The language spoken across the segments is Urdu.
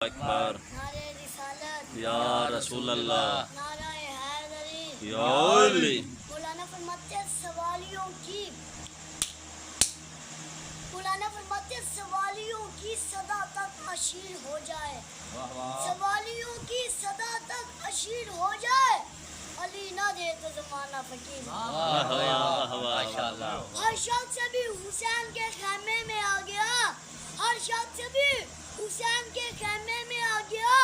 اکبر نعرہ رسالت یا رسول اللہ نعرہ حیدری یا علی مولانا فرماتے ہیں سوالیوں کی صدا تک اشیر ہو جائے سوالیوں کی صدا تک اشیر ہو جائے علی نہ دے تو زمانہ فقیر ماشاءاللہ ہر شخص بھی حسین کے خیمے میں آ گیا ہر شخص بھی حسین کے خیمے میں آ گیا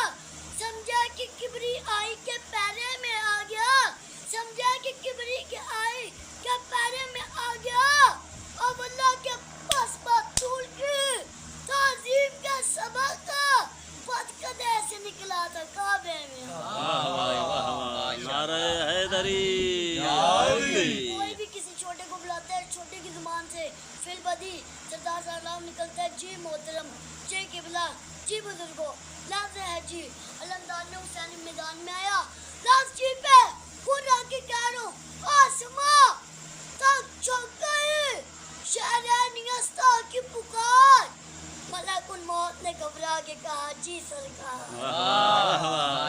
سمجھا کہ کبری آئی کے پیرے میں آ گیا سمجھا کہ کبری کے آئی کے پیرے میں آ گیا اب اللہ کے پاس بطول کی تعظیم کا سبق پت قدے سے نکلا تھا کعبے میں نعرہ حیدری یا علی کوئی بھی کسی چھوٹے کو بلاتا ہے چھوٹے کی زبان سے فی البدی سردار سلام نکلتا ہے جی محترم جی قبلہ جی بزرگوں لفظ ہے جی علمدار نے حسینی میدان میں آیا لفظ جی پہ خود آ کے کہہ رہا ہوں آسماں تک چھپ گئی شہر نیستا کی پکار ملک الموت نے گھبرا کے کہا جی سرکار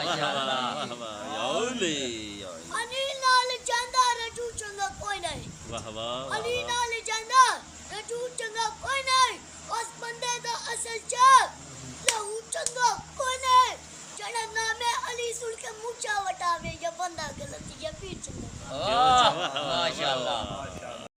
یا علی علی نال جاندہ رجوع چنگا کوئی نہیں واہ واہ علی نال جاندہ رجوع چنگا کوئی نہیں اس بندے دا اصل چا